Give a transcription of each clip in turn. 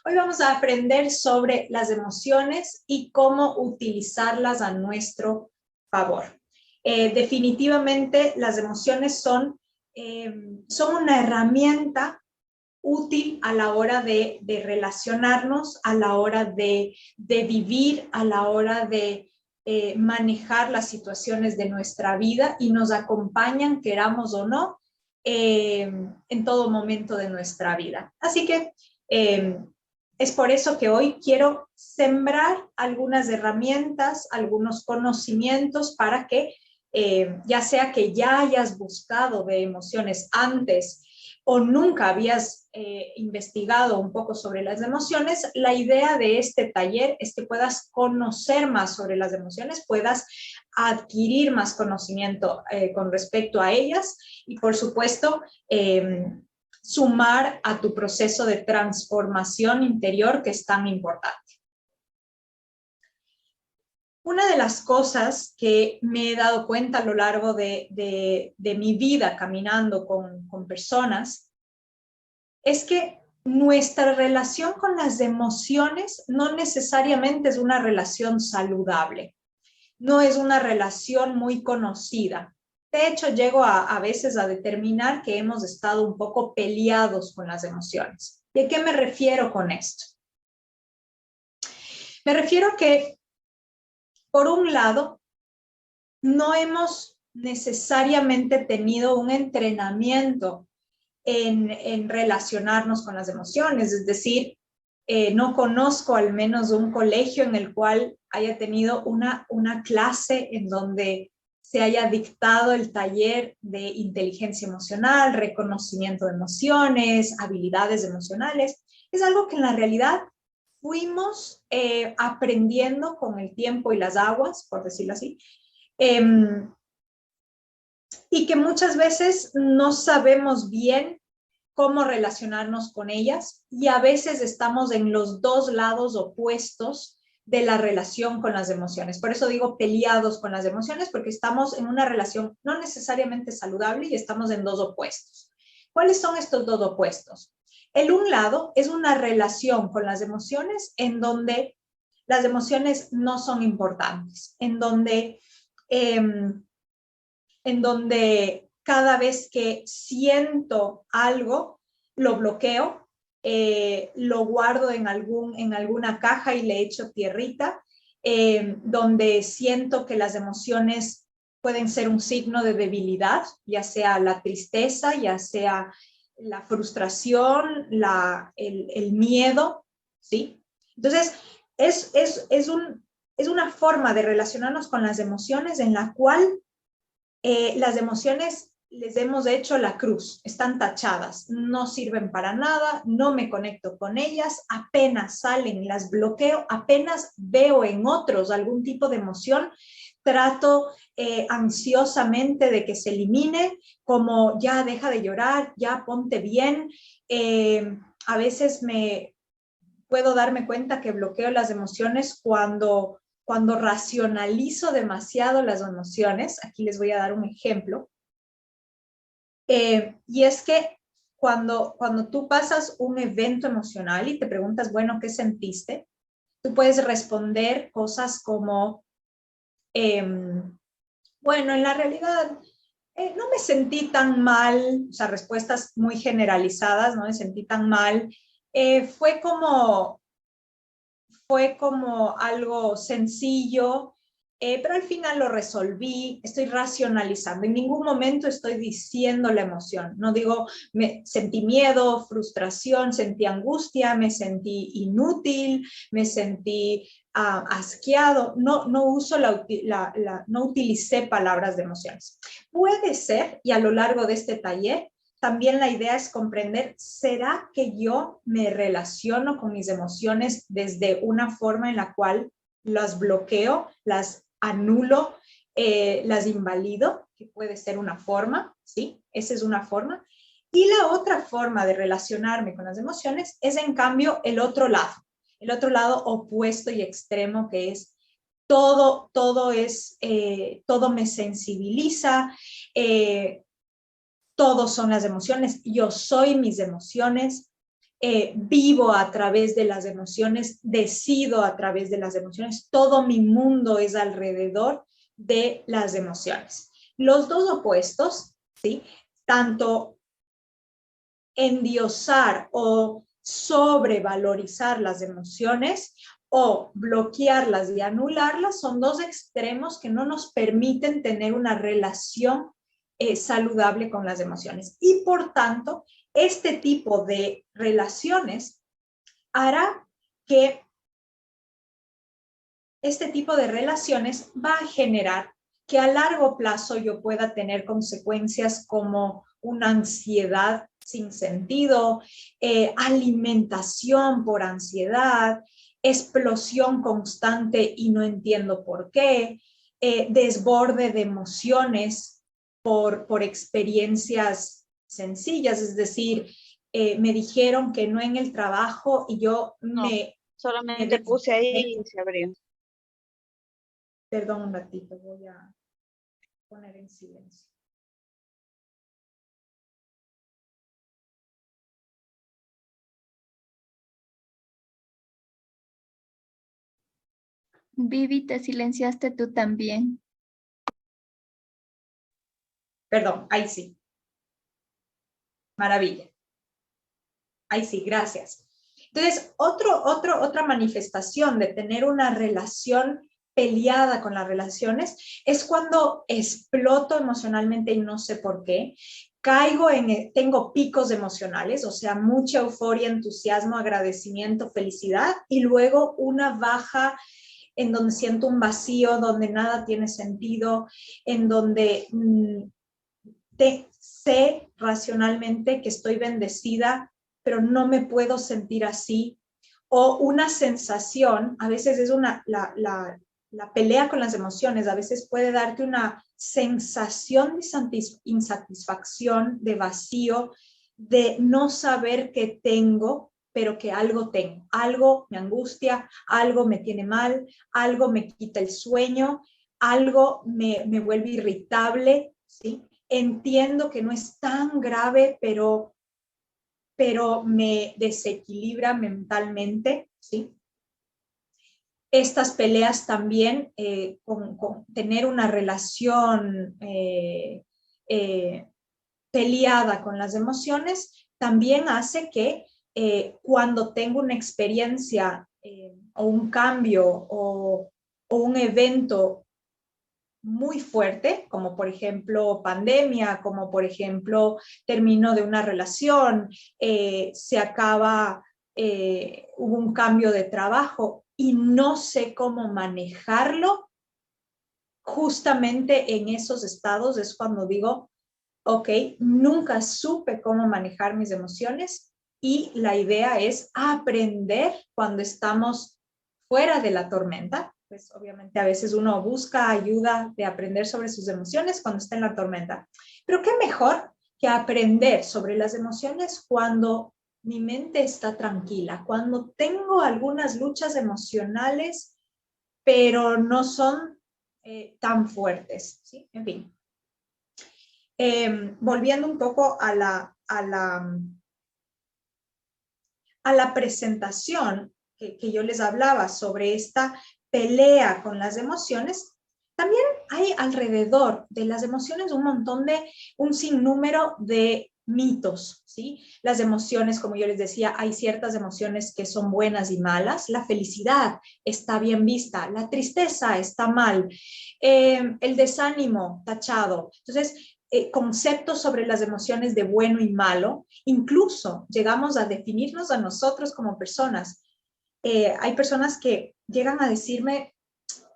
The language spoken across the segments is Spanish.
Hoy vamos a aprender sobre las emociones y cómo utilizarlas a nuestro favor. Definitivamente las emociones son una herramienta útil a la hora de relacionarnos, a la hora de vivir, a la hora de manejar las situaciones de nuestra vida y nos acompañan, queramos o no, en todo momento de nuestra vida. Así que es por eso que hoy quiero sembrar algunas herramientas, algunos conocimientos para que ya sea que ya hayas buscado de emociones antes o nunca habías investigado un poco sobre las emociones, la idea de este taller es que puedas conocer más sobre las emociones, puedas adquirir más conocimiento con respecto a ellas y, por supuesto, sumar a tu proceso de transformación interior que es tan importante. Una de las cosas que me he dado cuenta a lo largo de mi vida caminando con personas es que nuestra relación con las emociones no necesariamente es una relación saludable, no es una relación muy conocida. De hecho, llego a veces a determinar que hemos estado un poco peleados con las emociones. ¿Y a qué me refiero con esto? Me refiero a que, por un lado, no hemos necesariamente tenido un entrenamiento en relacionarnos con las emociones, es decir, no conozco al menos un colegio en el cual haya tenido una clase en donde se haya dictado el taller de inteligencia emocional, reconocimiento de emociones, habilidades emocionales. Es algo que en la realidad fuimos aprendiendo con el tiempo y las aguas, por decirlo así, y que muchas veces no sabemos bien cómo relacionarnos con ellas y a veces estamos en los dos lados opuestos de la relación con las emociones. Por eso digo peleados con las emociones, porque estamos en una relación no necesariamente saludable y estamos en dos opuestos. ¿Cuáles son estos dos opuestos? El un lado es una relación con las emociones en donde las emociones no son importantes, en donde cada vez que siento algo, lo bloqueo, lo guardo en alguna caja y le echo tierrita, donde siento que las emociones pueden ser un signo de debilidad, ya sea la tristeza, ya sea la frustración, el miedo, ¿sí? Entonces, es una forma de relacionarnos con las emociones en la cual las emociones les hemos hecho la cruz, están tachadas, no sirven para nada, no me conecto con ellas, apenas salen, las bloqueo, apenas veo en otros algún tipo de emoción, trato ansiosamente de que se elimine, como ya deja de llorar, ya ponte bien. A veces puedo darme cuenta que bloqueo las emociones cuando racionalizo demasiado las emociones. Aquí les voy a dar un ejemplo. Y es que cuando tú pasas un evento emocional y te preguntas, bueno, ¿qué sentiste? Tú puedes responder cosas como, bueno, en la realidad no me sentí tan mal, o sea, respuestas muy generalizadas, no me sentí tan mal. Fue como algo sencillo, pero al final lo resolví, estoy racionalizando. En ningún momento estoy diciendo la emoción. No digo, me sentí miedo, frustración, sentí angustia, me sentí inútil, me sentí asqueado. No utilicé palabras de emociones. Puede ser, y a lo largo de este taller, también la idea es comprender, ¿será que yo me relaciono con mis emociones desde una forma en la cual las bloqueo, las anulo, las invalido? Que puede ser una forma, ¿sí? Esa es una forma. Y la otra forma de relacionarme con las emociones es, en cambio, el otro lado opuesto y extremo, que es todo me sensibiliza, todos son las emociones, yo soy mis emociones, vivo a través de las emociones, decido a través de las emociones, todo mi mundo es alrededor de las emociones. Los dos opuestos, ¿sí? Tanto endiosar o sobrevalorizar las emociones o bloquearlas y anularlas son dos extremos que no nos permiten tener una relación saludable con las emociones. Y por tanto, este tipo de relaciones hará que este tipo de relaciones va a generar que a largo plazo yo pueda tener consecuencias como una ansiedad sin sentido, alimentación por ansiedad, explosión constante y no entiendo por qué, desborde de emociones por experiencias sencillas, es decir, me dijeron que no en el trabajo y yo No, me solamente puse ahí y se abrió. Perdón un ratito, voy a poner en silencio. Vivi, te silenciaste tú también. Perdón, ahí sí. Maravilla. Ahí sí, gracias. Entonces, otra manifestación de tener una relación peleada con las relaciones es cuando exploto emocionalmente y no sé por qué. Tengo picos emocionales, o sea, mucha euforia, entusiasmo, agradecimiento, felicidad, y luego una baja en donde siento un vacío, donde nada tiene sentido, en donde sé racionalmente que estoy bendecida, pero no me puedo sentir así. O una sensación, a veces es la pelea con las emociones, a veces puede darte una sensación de insatisfacción, de vacío, de no saber qué tengo, pero que algo tengo. Algo me angustia, algo me tiene mal, algo me quita el sueño, algo me vuelve irritable, ¿sí? Entiendo que no es tan grave, pero me desequilibra mentalmente, ¿sí? Estas peleas también, con tener una relación peleada con las emociones, también hace que cuando tengo una experiencia o un cambio o un evento muy fuerte, como por ejemplo pandemia, como por ejemplo término de una relación, se acaba, hubo un cambio de trabajo y no sé cómo manejarlo, justamente en esos estados es cuando digo, ok, nunca supe cómo manejar mis emociones y la idea es aprender cuando estamos fuera de la tormenta. Pues obviamente a veces uno busca ayuda de aprender sobre sus emociones cuando está en la tormenta. Pero qué mejor que aprender sobre las emociones cuando mi mente está tranquila, cuando tengo algunas luchas emocionales, pero no son tan fuertes, ¿sí? En fin. Volviendo un poco a la presentación que yo les hablaba sobre esta pelea con las emociones, también hay alrededor de las emociones un sinnúmero de mitos, ¿sí? Las emociones, como yo les decía, hay ciertas emociones que son buenas y malas. La felicidad está bien vista, la tristeza está mal, el desánimo tachado. Entonces, conceptos sobre las emociones de bueno y malo, incluso llegamos a definirnos a nosotros como personas. Hay personas que llegan a decirme,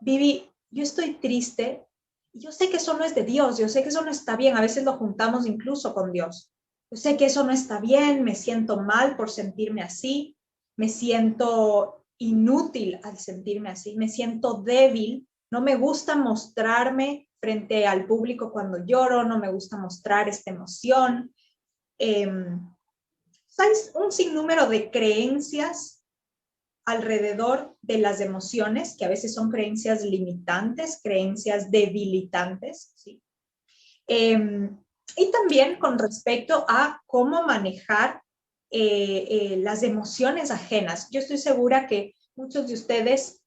Vivi, yo estoy triste, y yo sé que eso no es de Dios, yo sé que eso no está bien, a veces lo juntamos incluso con Dios. Yo sé que eso no está bien, me siento mal por sentirme así, me siento inútil al sentirme así, me siento débil, no me gusta mostrarme frente al público cuando lloro, no me gusta mostrar esta emoción. Hay un sinnúmero de creencias alrededor de las emociones, que a veces son creencias limitantes, creencias debilitantes, ¿sí? Y también con respecto a cómo manejar las emociones ajenas. Yo estoy segura que muchos de ustedes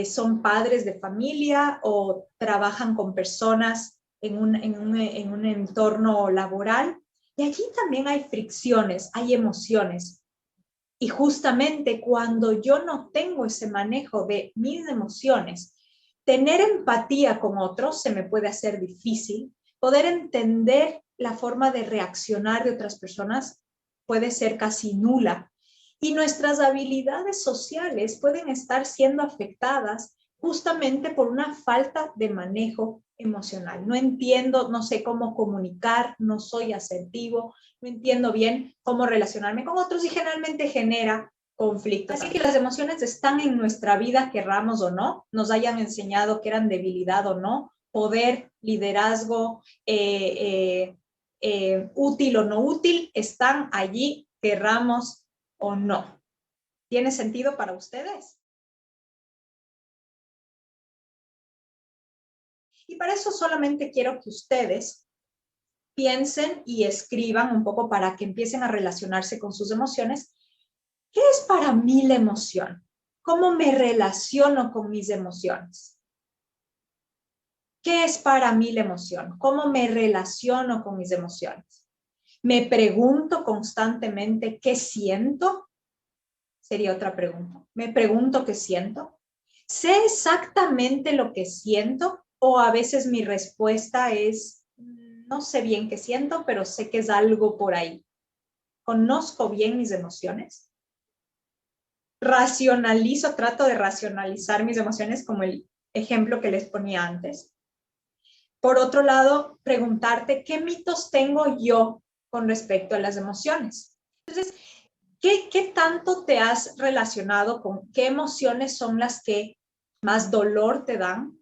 son padres de familia o trabajan con personas en un entorno laboral, y allí también hay fricciones, hay emociones. Y justamente cuando yo no tengo ese manejo de mis emociones, tener empatía con otros se me puede hacer difícil. Poder entender la forma de reaccionar de otras personas puede ser casi nula. Y nuestras habilidades sociales pueden estar siendo afectadas justamente por una falta de manejo emocional. No entiendo, no sé cómo comunicar, no soy asertivo, no entiendo bien cómo relacionarme con otros y generalmente genera conflicto. Así que las emociones están en nuestra vida, querramos o no, nos hayan enseñado que eran debilidad o no, poder, liderazgo, útil o no útil, están allí, querramos o no. ¿Tiene sentido para ustedes? Y para eso solamente quiero que ustedes piensen y escriban un poco para que empiecen a relacionarse con sus emociones. ¿Qué es para mí la emoción? ¿Cómo me relaciono con mis emociones? ¿Qué es para mí la emoción? ¿Cómo me relaciono con mis emociones? ¿Me pregunto constantemente qué siento? Sería otra pregunta. ¿Me pregunto qué siento? ¿Sé exactamente lo que siento? O a veces mi respuesta es, no sé bien qué siento, pero sé que es algo por ahí. ¿Conozco bien mis emociones? Racionalizo, trato de racionalizar mis emociones como el ejemplo que les ponía antes. Por otro lado, preguntarte qué mitos tengo yo con respecto a las emociones. Entonces, ¿qué tanto te has relacionado con qué emociones son las que más dolor te dan?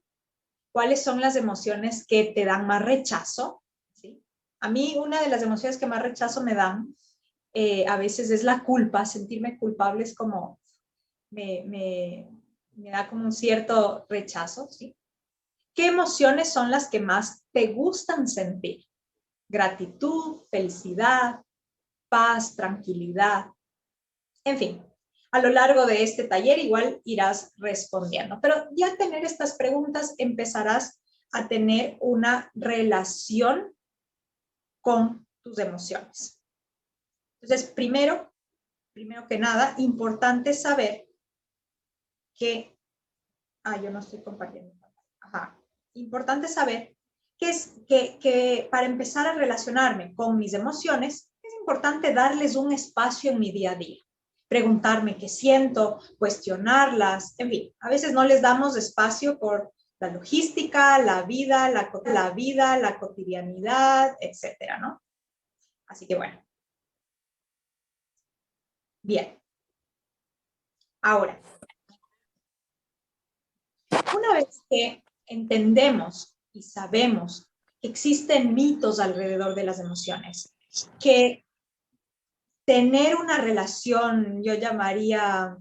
¿Cuáles son las emociones que te dan más rechazo? ¿Sí? A mí una de las emociones que más rechazo me dan a veces es la culpa. Sentirme culpable es como, me da como un cierto rechazo, ¿sí? ¿Qué emociones son las que más te gustan sentir? Gratitud, felicidad, paz, tranquilidad. En fin, a lo largo de este taller igual irás respondiendo. Pero ya al tener estas preguntas empezarás a tener una relación con tus emociones. Entonces, primero que nada, importante saber que... yo no estoy compartiendo. Ajá. Importante saber que para empezar a relacionarme con mis emociones, es importante darles un espacio en mi día a día. Preguntarme qué siento, cuestionarlas, en fin, a veces no les damos espacio por la logística, la vida, la cotidianidad, etcétera, ¿no? Así que bueno. Bien. Ahora, una vez que entendemos y sabemos que existen mitos alrededor de las emociones, que tener una relación, yo llamaría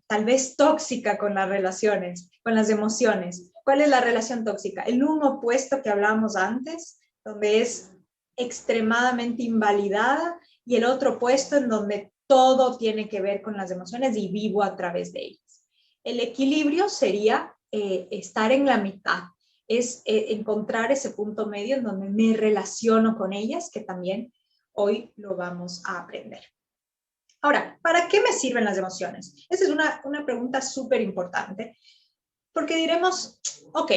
tal vez tóxica con las relaciones, con las emociones. ¿Cuál es la relación tóxica? El uno opuesto que hablábamos antes, donde es extremadamente invalidada, y el otro opuesto en donde todo tiene que ver con las emociones y vivo a través de ellas. El equilibrio sería estar en la mitad, es encontrar ese punto medio en donde me relaciono con ellas, que también hoy lo vamos a aprender. Ahora, ¿para qué me sirven las emociones? Esa es una pregunta súper importante, porque diremos, ok,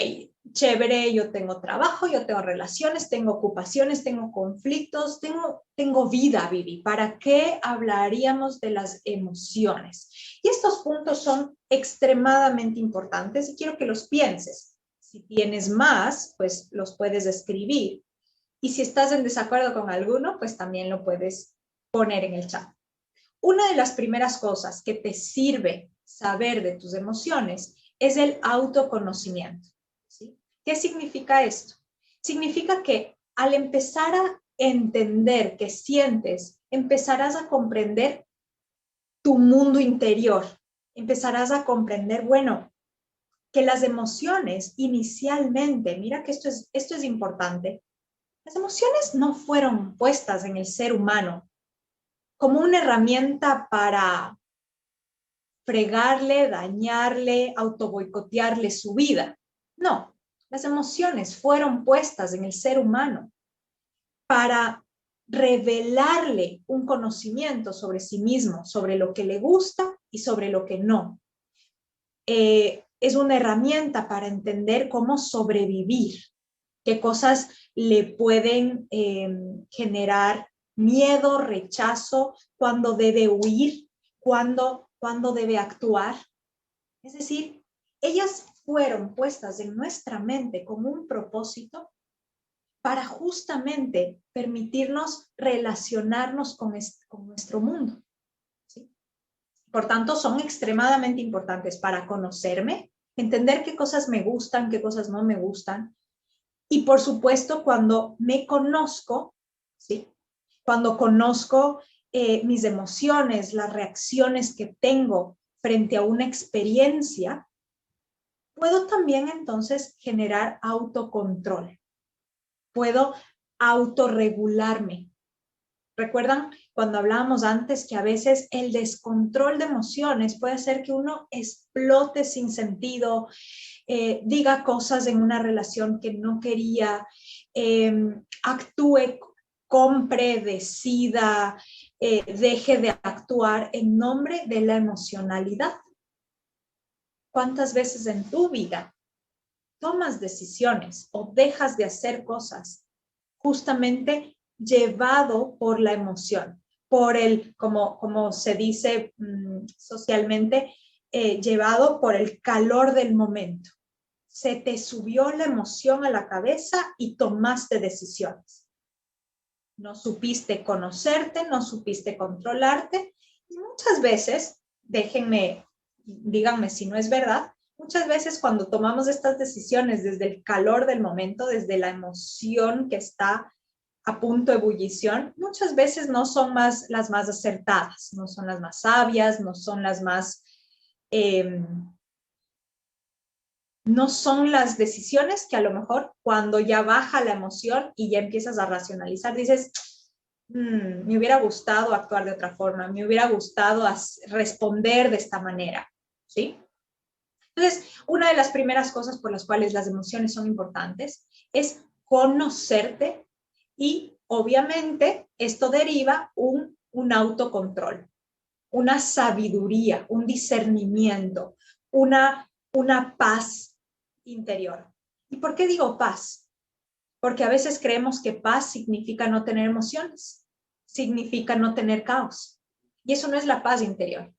chévere, yo tengo trabajo, yo tengo relaciones, tengo ocupaciones, tengo conflictos, tengo vida, Vivi. ¿Para qué hablaríamos de las emociones? Y estos puntos son extremadamente importantes y quiero que los pienses. Si tienes más, pues los puedes escribir. Y si estás en desacuerdo con alguno, pues también lo puedes poner en el chat. Una de las primeras cosas que te sirve saber de tus emociones es el autoconocimiento, ¿sí? ¿Qué significa esto? Significa que al empezar a entender qué sientes, empezarás a comprender tu mundo interior. Empezarás a comprender, bueno, que las emociones inicialmente, mira que esto es importante, las emociones no fueron puestas en el ser humano como una herramienta para fregarle, dañarle, autoboicotearle su vida. No, las emociones fueron puestas en el ser humano para revelarle un conocimiento sobre sí mismo, sobre lo que le gusta y sobre lo que no. Es una herramienta para entender cómo sobrevivir, qué cosas le pueden generar miedo, rechazo, cuándo debe huir, cuándo debe actuar. Es decir, ellas fueron puestas en nuestra mente como un propósito para justamente permitirnos relacionarnos con nuestro mundo, ¿sí? Por tanto, son extremadamente importantes para conocerme, entender qué cosas me gustan, qué cosas no me gustan. Y por supuesto, cuando me conozco, ¿sí? Cuando conozco mis emociones, las reacciones que tengo frente a una experiencia, puedo también entonces generar autocontrol. Puedo autorregularme. ¿Recuerdan cuando hablábamos antes que a veces el descontrol de emociones puede hacer que uno explote sin sentido, diga cosas en una relación que no quería, actúe, compre, decida, deje de actuar en nombre de la emocionalidad? ¿Cuántas veces en tu vida tomas decisiones o dejas de hacer cosas justamente llevado por la emoción, por el, como se dice socialmente, llevado por el calor del momento? Se te subió la emoción a la cabeza y tomaste decisiones. No supiste conocerte, no supiste controlarte, y muchas veces, díganme si no es verdad, muchas veces cuando tomamos estas decisiones desde el calor del momento, desde la emoción que está a punto de ebullición, muchas veces no son las más acertadas, no son las más sabias, no son las más, no son las decisiones que a lo mejor cuando ya baja la emoción y ya empiezas a racionalizar, dices, me hubiera gustado actuar de otra forma, me hubiera gustado responder de esta manera, ¿sí? Entonces, una de las primeras cosas por las cuales las emociones son importantes es conocerte, y obviamente esto deriva un autocontrol, una sabiduría, un discernimiento, una paz interior. ¿Y por qué digo paz? Porque a veces creemos que paz significa no tener emociones, significa no tener caos. Y eso no es la paz interior.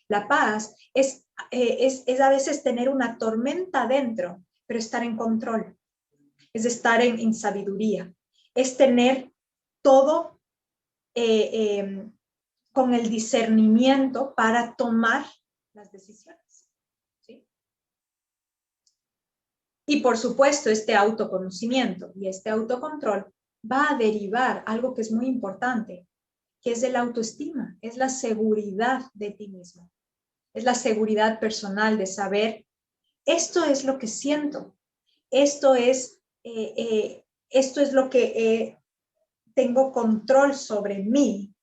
La paz es a veces tener una tormenta adentro, pero estar en control. Es estar en sabiduría. Es tener todo con el discernimiento para tomar las decisiones, ¿sí? Y por supuesto, este autoconocimiento y este autocontrol va a derivar algo que es muy importante, que es el autoestima, es la seguridad de ti mismo, es la seguridad personal de saber, esto es lo que siento, esto es lo que tengo control sobre mí,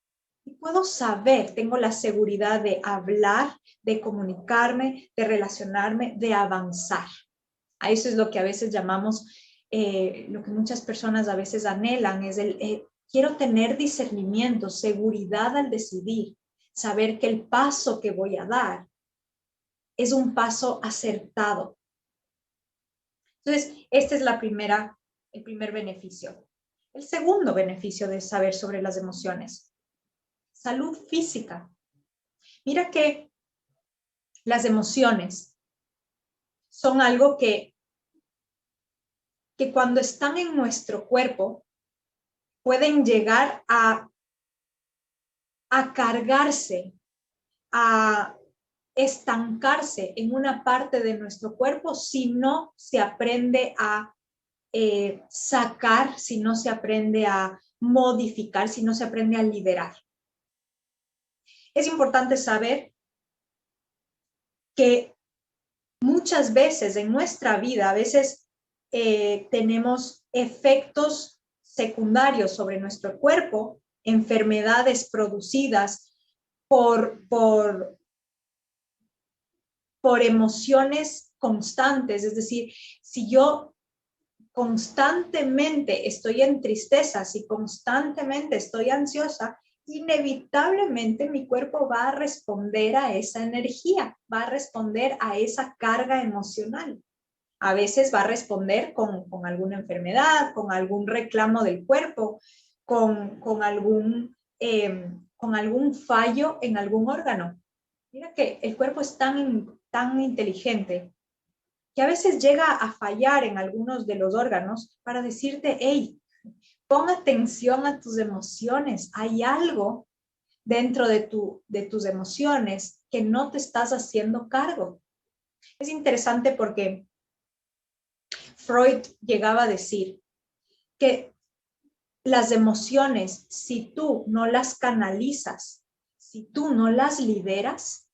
y puedo saber, tengo la seguridad de hablar, de comunicarme, de relacionarme, de avanzar. A eso es lo que a veces llamamos, lo que muchas personas a veces anhelan, es quiero tener discernimiento, seguridad al decidir, saber que el paso que voy a dar es un paso acertado. Entonces, este es el primer beneficio. El segundo beneficio de saber sobre las emociones: salud física. Mira que las emociones son algo que cuando están en nuestro cuerpo pueden llegar a cargarse, a estancarse en una parte de nuestro cuerpo si no se aprende a sacar, si no se aprende a modificar, si no se aprende a liberar. Es importante saber que muchas veces en nuestra vida, a veces tenemos efectos secundarios sobre nuestro cuerpo enfermedades producidas por emociones constantes. Es decir, si yo constantemente estoy en tristeza, si constantemente estoy ansiosa, inevitablemente mi cuerpo va a responder a esa energía, va a responder a esa carga emocional. A veces va a responder con alguna enfermedad, con algún reclamo del cuerpo, con algún fallo en algún órgano. Mira que el cuerpo es tan inteligente que a veces llega a fallar en algunos de los órganos para decirte, hey, pon atención a tus emociones. Hay algo dentro de tus emociones que no te estás haciendo cargo. Es interesante porque Freud llegaba a decir que las emociones, si tú no las canalizas, si tú no las liberas,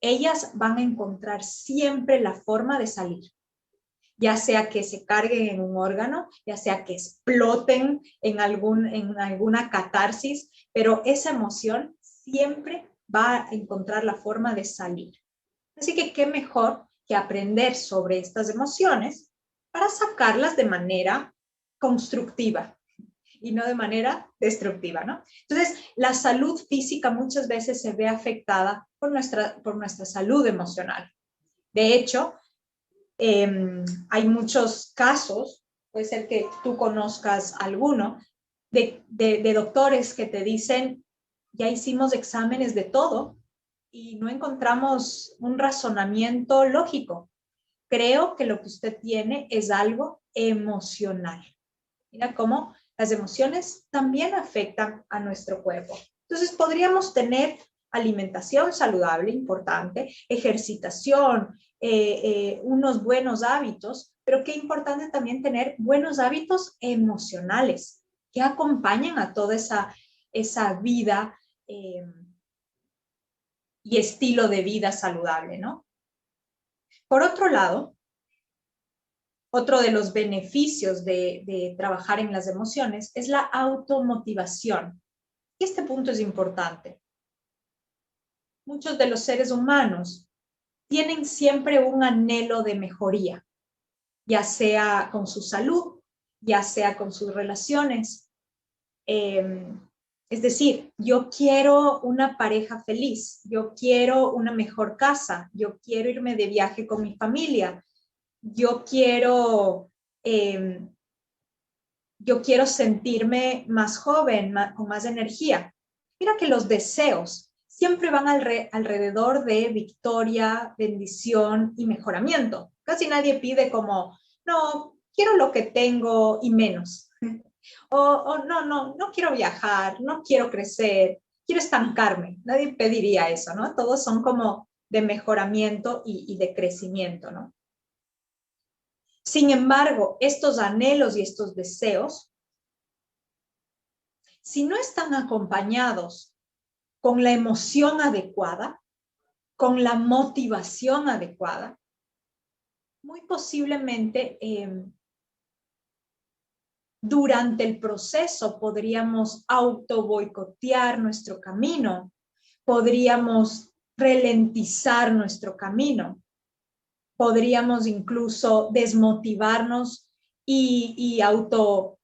ellas van a encontrar siempre la forma de salir. Ya sea que se carguen en un órgano, ya sea que exploten en alguna catarsis, pero esa emoción siempre va a encontrar la forma de salir. Así que qué mejor que aprender sobre estas emociones para sacarlas de manera constructiva y no de manera destructiva, ¿no? Entonces, la salud física muchas veces se ve afectada por nuestra salud emocional. De hecho, hay muchos casos, puede ser que tú conozcas alguno, de doctores que te dicen, ya hicimos exámenes de todo y no encontramos un razonamiento lógico. Creo que lo que usted tiene es algo emocional. Mira cómo las emociones también afectan a nuestro cuerpo. Entonces podríamos tener alimentación saludable, importante, ejercitación, unos buenos hábitos, pero qué importante también tener buenos hábitos emocionales que acompañen a toda esa vida y estilo de vida saludable, ¿no? Por otro lado, otro de los beneficios de trabajar en las emociones es la automotivación. Y este punto es importante. Muchos de los seres humanos tienen siempre un anhelo de mejoría, ya sea con su salud, ya sea con sus relaciones. Es decir, yo quiero una pareja feliz, yo quiero una mejor casa, yo quiero irme de viaje con mi familia, yo quiero sentirme más joven, con más energía. Mira que los deseos siempre van alrededor de victoria, bendición y mejoramiento. Casi nadie pide como, no, quiero lo que tengo y menos. O no quiero viajar, no quiero crecer, quiero estancarme. Nadie pediría eso, ¿no? Todos son como de mejoramiento y de crecimiento, ¿no? Sin embargo, estos anhelos y estos deseos, si no están acompañados con la emoción adecuada, con la motivación adecuada, muy posiblemente durante el proceso podríamos auto boicotear nuestro camino, podríamos ralentizar nuestro camino, podríamos incluso desmotivarnos y auto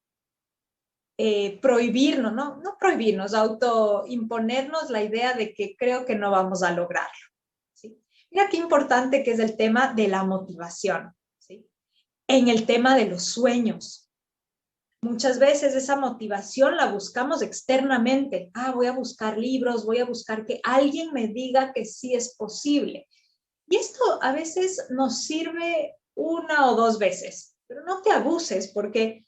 prohibirnos, no prohibirnos, autoimponernos la idea de que creo que no vamos a lograrlo. ¿Sí? Mira qué importante que es el tema de la motivación, ¿sí? En el tema de los sueños. Muchas veces esa motivación la buscamos externamente. Voy a buscar libros, voy a buscar que alguien me diga que sí es posible. Y esto a veces nos sirve una o dos veces, pero no te abuses porque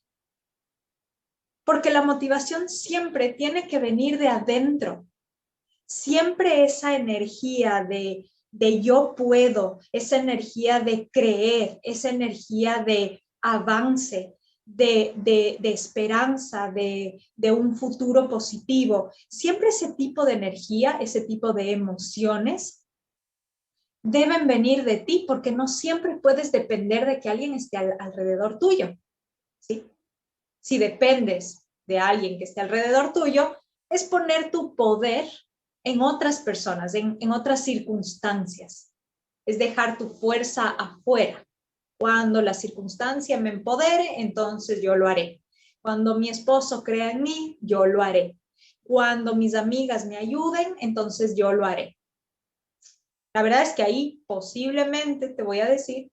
la motivación siempre tiene que venir de adentro. Siempre esa energía de yo puedo, esa energía de creer, esa energía de avance, de esperanza, de un futuro positivo. Siempre ese tipo de energía, ese tipo de emociones deben venir de ti porque no siempre puedes depender de que alguien esté alrededor tuyo, ¿sí? Si dependes de alguien que esté alrededor tuyo, es poner tu poder en otras personas, en otras circunstancias. Es dejar tu fuerza afuera. Cuando la circunstancia me empodere, entonces yo lo haré. Cuando mi esposo crea en mí, yo lo haré. Cuando mis amigas me ayuden, entonces yo lo haré. La verdad es que ahí posiblemente te voy a decir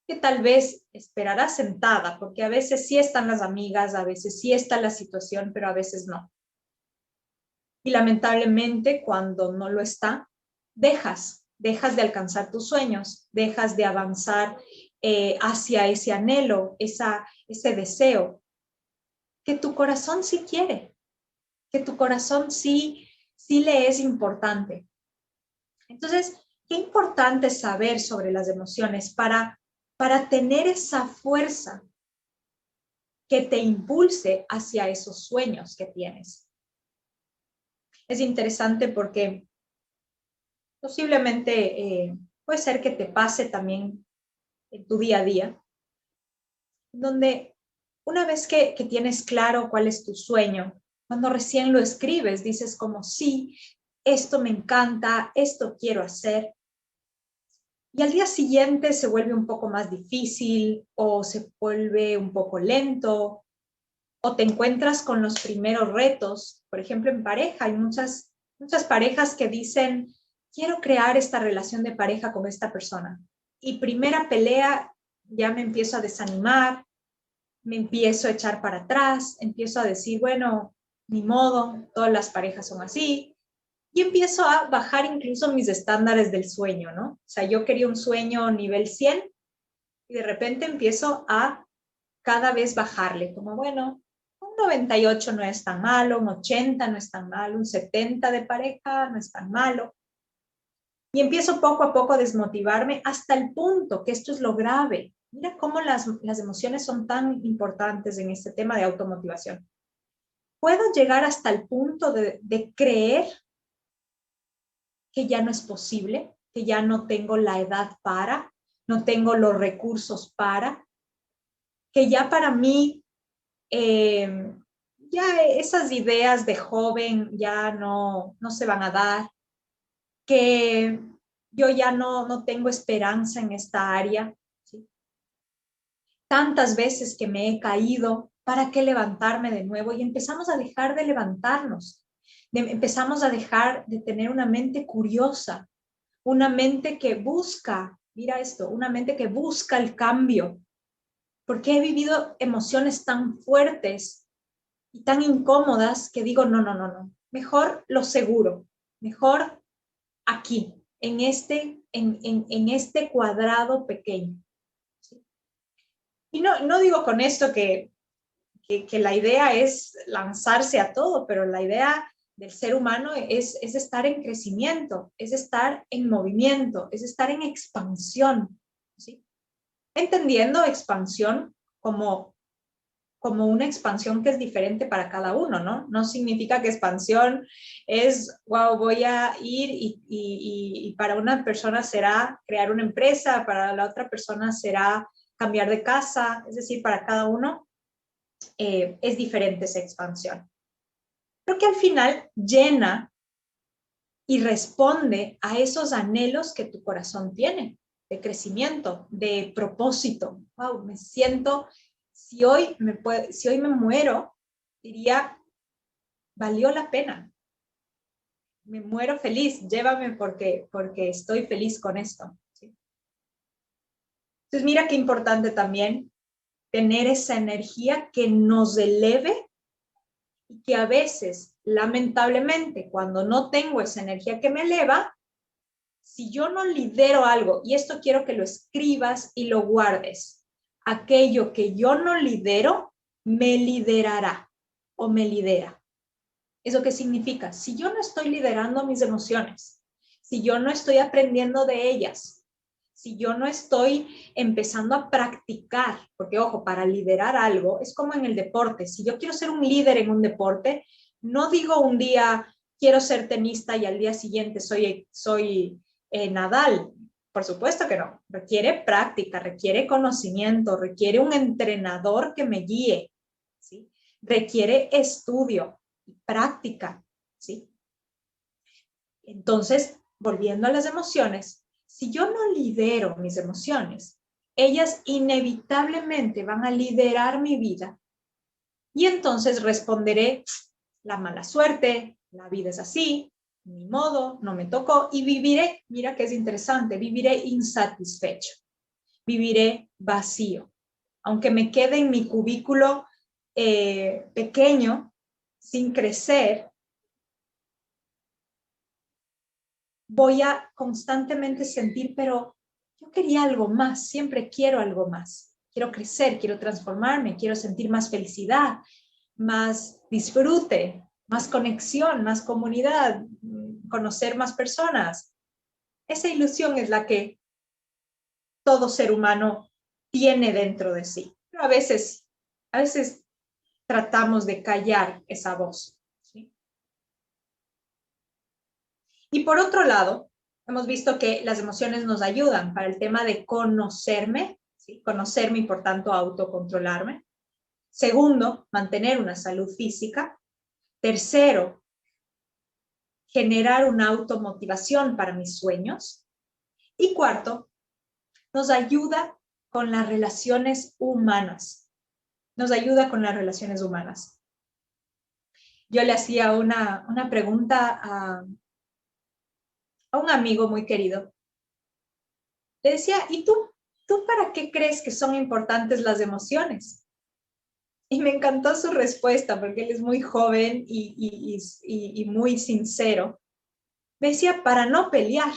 que tal vez esperarás sentada, porque a veces sí están las amigas, a veces sí está la situación, pero a veces no. Y lamentablemente cuando no lo está, dejas de alcanzar tus sueños, dejas de avanzar hacia ese anhelo, ese deseo, que tu corazón sí quiere, que tu corazón sí le es importante. Entonces, qué importante es saber sobre las emociones para tener esa fuerza que te impulse hacia esos sueños que tienes. Es interesante porque posiblemente puede ser que te pase también en tu día a día, donde una vez que tienes claro cuál es tu sueño, cuando recién lo escribes, dices como, sí, esto me encanta, esto quiero hacer. Y al día siguiente se vuelve un poco más difícil o se vuelve un poco lento o te encuentras con los primeros retos. Por ejemplo, en pareja hay muchas parejas que dicen, quiero crear esta relación de pareja con esta persona. Y primera pelea, ya me empiezo a desanimar, me empiezo a echar para atrás, empiezo a decir, bueno, ni modo, todas las parejas son así. Y empiezo a bajar incluso mis estándares del sueño, ¿no? O sea, yo quería un sueño nivel 100 y de repente empiezo a cada vez bajarle, como bueno, un 98 no es tan malo, un 80 no es tan malo, un 70 de pareja no es tan malo. Y empiezo poco a poco a desmotivarme hasta el punto, que esto es lo grave. Mira cómo las emociones son tan importantes en este tema de automotivación. Puedo llegar hasta el punto de creer que ya no es posible, que ya no tengo la edad para, no tengo los recursos para, que ya para mí, ya esas ideas de joven ya no se van a dar, que yo ya no tengo esperanza en esta área. ¿Sí? Tantas veces que me he caído, ¿para qué levantarme de nuevo? Y empezamos a dejar de levantarnos, empezamos a dejar de tener una mente curiosa, una mente que busca, mira esto, una mente que busca el cambio, porque he vivido emociones tan fuertes y tan incómodas que digo, no, mejor lo seguro, mejor aquí, en este cuadrado pequeño. ¿Sí? Y no digo con esto que la idea es lanzarse a todo, pero la idea del ser humano es estar en crecimiento, es estar en movimiento, es estar en expansión, ¿sí? Entendiendo expansión como una expansión que es diferente para cada uno, ¿no? No significa que expansión es, wow, voy a ir y para una persona será crear una empresa, para la otra persona será cambiar de casa, es decir, para cada uno es diferente esa expansión. Pero que al final llena y responde a esos anhelos que tu corazón tiene, de crecimiento, de propósito. Wow, me siento, si hoy me muero, diría, valió la pena. Me muero feliz, llévame porque estoy feliz con esto. ¿Sí? Entonces mira qué importante también tener esa energía que nos eleve y que a veces, lamentablemente, cuando no tengo esa energía que me eleva, si yo no lidero algo, y esto quiero que lo escribas y lo guardes, aquello que yo no lidero, me liderará o me lidera. ¿Eso qué significa? Si yo no estoy liderando mis emociones, si yo no estoy aprendiendo de ellas, si yo no estoy empezando a practicar, porque ojo, para liderar algo es como en el deporte. Si yo quiero ser un líder en un deporte, no digo un día quiero ser tenista y al día siguiente soy Nadal. Por supuesto que no. Requiere práctica, requiere conocimiento, requiere un entrenador que me guíe. ¿Sí? requiere estudio y práctica, ¿sí? Entonces, volviendo a las emociones, si yo no lidero mis emociones, ellas inevitablemente van a liderar mi vida y entonces responderé la mala suerte, la vida es así, ni modo, no me tocó y viviré, mira que es interesante, viviré insatisfecho, viviré vacío. Aunque me quede en mi cubículo pequeño, sin crecer, voy a constantemente sentir, pero yo quería algo más, siempre quiero algo más. Quiero crecer, quiero transformarme, quiero sentir más felicidad, más disfrute, más conexión, más comunidad, conocer más personas. Esa ilusión es la que todo ser humano tiene dentro de sí. Pero a veces tratamos de callar esa voz, ¿sí? Y por otro lado, hemos visto que las emociones nos ayudan para el tema de conocerme, ¿sí? Conocerme y por tanto autocontrolarme. Segundo, mantener una salud física. Tercero, generar una automotivación para mis sueños. Y cuarto, nos ayuda con las relaciones humanas. Nos ayuda con las relaciones humanas. Yo le hacía una pregunta a un amigo muy querido. Le decía, ¿y tú para qué crees que son importantes las emociones? Y me encantó su respuesta porque él es muy joven y muy sincero. Me decía, para no pelear.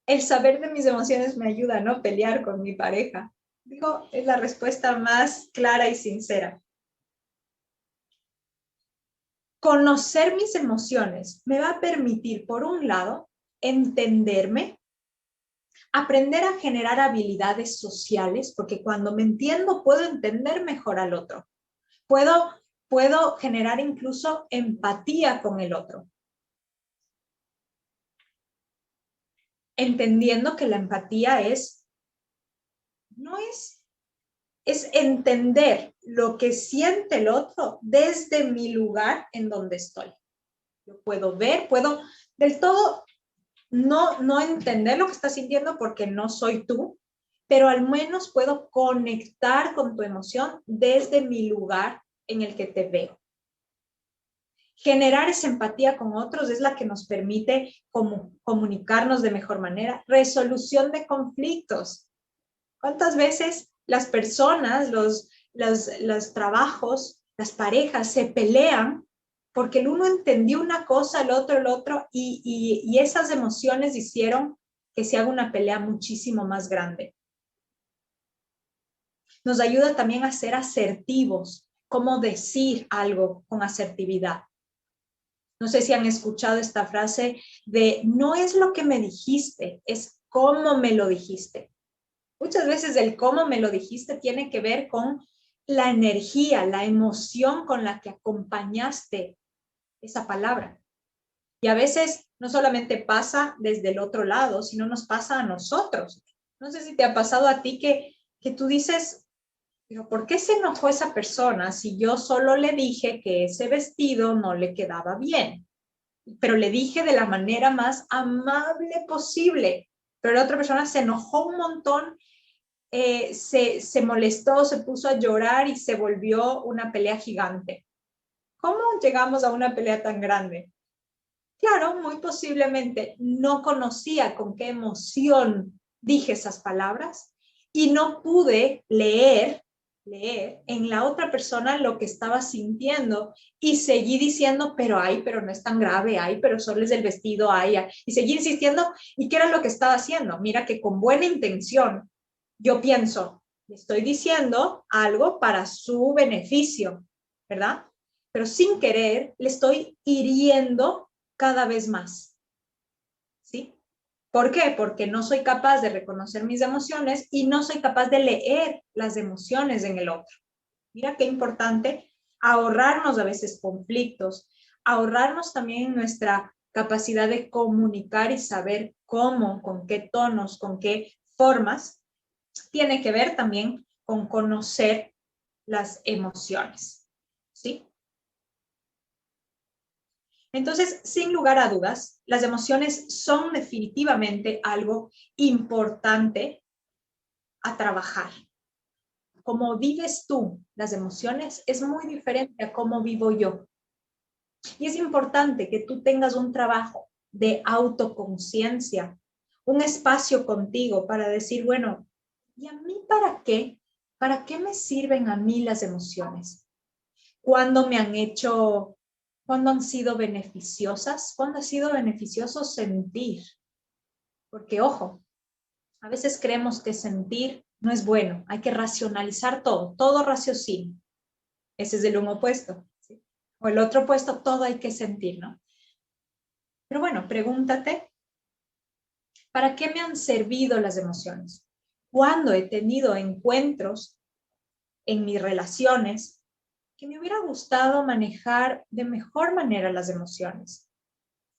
El saber de mis emociones me ayuda a no pelear con mi pareja. Digo, es la respuesta más clara y sincera. Conocer mis emociones me va a permitir, por un lado, entenderme, aprender a generar habilidades sociales, porque cuando me entiendo puedo entender mejor al otro. Puedo generar incluso empatía con el otro. Entendiendo que la empatía es entender lo que siente el otro desde mi lugar en donde estoy. Yo puedo ver, puedo del todo no entender lo que estás sintiendo porque no soy tú, pero al menos puedo conectar con tu emoción desde mi lugar en el que te veo. Generar esa empatía con otros es la que nos permite comunicarnos de mejor manera. Resolución de conflictos. ¿Cuántas veces las personas, los trabajos, las parejas se pelean porque el uno entendió una cosa, el otro, y esas emociones hicieron que se haga una pelea muchísimo más grande? Nos ayuda también a ser asertivos, cómo decir algo con asertividad. No sé si han escuchado esta frase de no es lo que me dijiste, es cómo me lo dijiste. Muchas veces el cómo me lo dijiste tiene que ver con la energía, la emoción con la que acompañaste esa palabra. Y a veces no solamente pasa desde el otro lado, sino nos pasa a nosotros. No sé si te ha pasado a ti que tú dices, pero ¿por qué se enojó esa persona si yo solo le dije que ese vestido no le quedaba bien? Pero le dije de la manera más amable posible, pero la otra persona se enojó un montón, se molestó, se puso a llorar y se volvió una pelea gigante. ¿Cómo llegamos a una pelea tan grande? Claro, muy posiblemente no conocía con qué emoción dije esas palabras y no pude leer en la otra persona lo que estaba sintiendo y seguí diciendo, pero no es tan grave, pero solo es el vestido, y seguí insistiendo. ¿Y qué era lo que estaba haciendo? Mira que con buena intención yo pienso, le estoy diciendo algo para su beneficio, ¿verdad? Pero sin querer le estoy hiriendo cada vez más, ¿sí? ¿Por qué? Porque no soy capaz de reconocer mis emociones y no soy capaz de leer las emociones en el otro. Mira qué importante ahorrarnos a veces conflictos, ahorrarnos también nuestra capacidad de comunicar y saber cómo, con qué tonos, con qué formas. Tiene que ver también con conocer las emociones, ¿sí? Entonces, sin lugar a dudas, las emociones son definitivamente algo importante a trabajar. Cómo vives tú las emociones es muy diferente a cómo vivo yo. Y es importante que tú tengas un trabajo de autoconciencia, un espacio contigo para decir, bueno, ¿y a mí para qué? ¿Para qué me sirven a mí las emociones? ¿Cuándo me han hecho, cuándo han sido beneficiosas? ¿Cuándo ha sido beneficioso sentir? Porque, ojo, a veces creemos que sentir no es bueno, hay que racionalizar todo raciocinio. Ese es el uno opuesto, ¿sí? O el otro opuesto, todo hay que sentir, ¿no? Pero bueno, pregúntate, ¿para qué me han servido las emociones? ¿Cuándo he tenido encuentros en mis relaciones que me hubiera gustado manejar de mejor manera las emociones?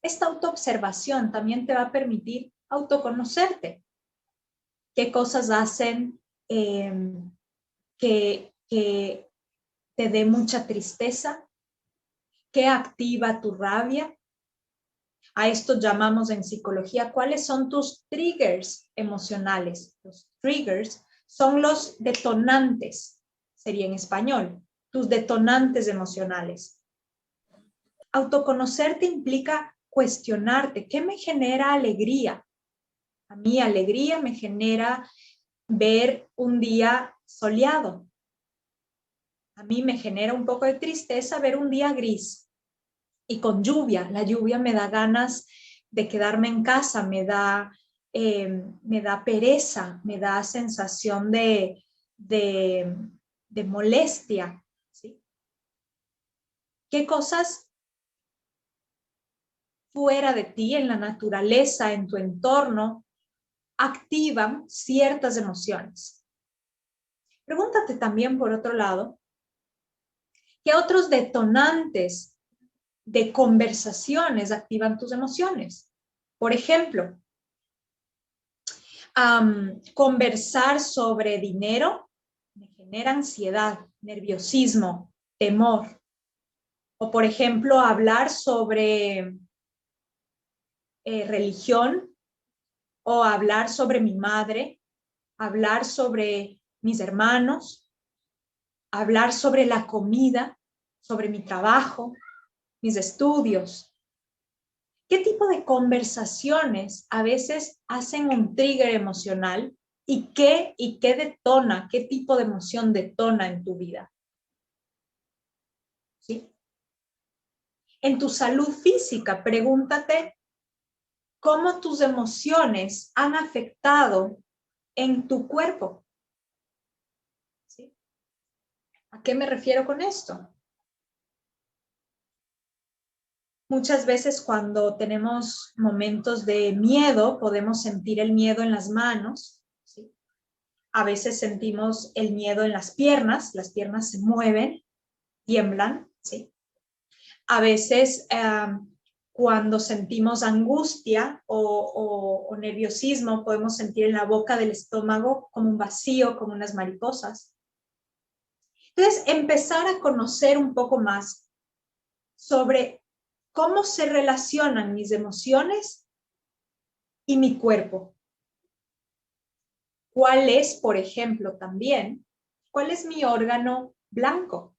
Esta autoobservación también te va a permitir autoconocerte. ¿Qué cosas hacen que te dé mucha tristeza? ¿Qué activa tu rabia? A esto llamamos en psicología, ¿cuáles son tus triggers emocionales? Los triggers son los detonantes, sería en español, tus detonantes emocionales. Autoconocerte implica cuestionarte, ¿qué me genera alegría? A mí alegría me genera ver un día soleado. A mí me genera un poco de tristeza ver un día gris y con lluvia. La lluvia me da ganas de quedarme en casa, me da pereza, me da sensación de molestia, ¿sí? ¿Qué cosas fuera de ti, en la naturaleza, en tu entorno, activan ciertas emociones? Pregúntate también, por otro lado, ¿qué otros detonantes de conversaciones activan tus emociones? Por ejemplo, conversar sobre dinero me genera ansiedad, nerviosismo, temor. O, por ejemplo, hablar sobre religión o hablar sobre mi madre, hablar sobre mis hermanos, hablar sobre la comida, sobre mi trabajo, mis estudios. ¿Qué tipo de conversaciones a veces hacen un trigger emocional y qué detona, qué tipo de emoción detona en tu vida? ¿Sí? En tu salud física, pregúntate cómo tus emociones han afectado en tu cuerpo. ¿Sí? ¿A qué me refiero con esto? Muchas veces cuando tenemos momentos de miedo, podemos sentir el miedo en las manos, ¿sí? A veces sentimos el miedo en las piernas se mueven, tiemblan, ¿sí? A veces cuando sentimos angustia o nerviosismo, podemos sentir en la boca del estómago como un vacío, como unas mariposas. Entonces, empezar a conocer un poco más sobre cómo se relacionan mis emociones y mi cuerpo. ¿Cuál es, por ejemplo, también, cuál es mi órgano blanco?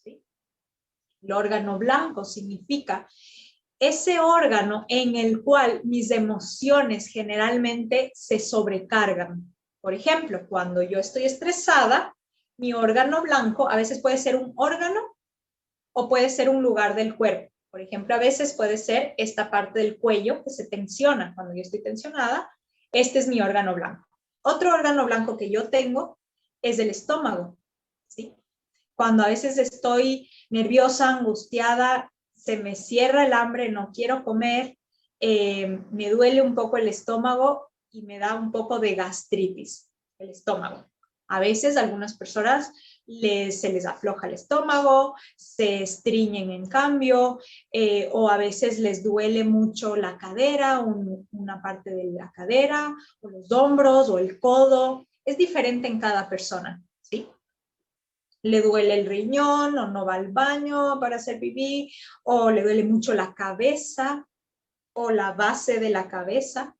¿Sí? El órgano blanco significa ese órgano en el cual mis emociones generalmente se sobrecargan. Por ejemplo, cuando yo estoy estresada, mi órgano blanco a veces puede ser un órgano o puede ser un lugar del cuerpo. Por ejemplo, a veces puede ser esta parte del cuello que se tensiona. Cuando yo estoy tensionada, este es mi órgano blanco. Otro órgano blanco que yo tengo es el estómago, ¿sí? Cuando a veces estoy nerviosa, angustiada, se me cierra el hambre, no quiero comer, me duele un poco el estómago y me da un poco de gastritis, el estómago. A veces a algunas personas se les afloja el estómago, se estriñen en cambio, o a veces les duele mucho la cadera, una parte de la cadera, o los hombros, o el codo. Es diferente en cada persona, ¿sí? le duele el riñón o no va al baño para hacer pipí, o le duele mucho la cabeza o la base de la cabeza.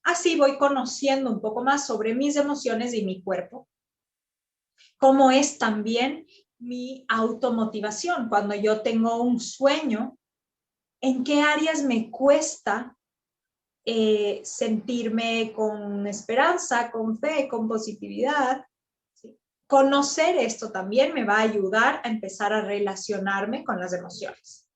Así voy conociendo un poco más sobre mis emociones y mi cuerpo. Cómo es también mi automotivación. Cuando yo tengo un sueño, ¿en qué áreas me cuesta sentirme con esperanza, con fe, con positividad? ¿Sí? Conocer esto también me va a ayudar a empezar a relacionarme con las emociones.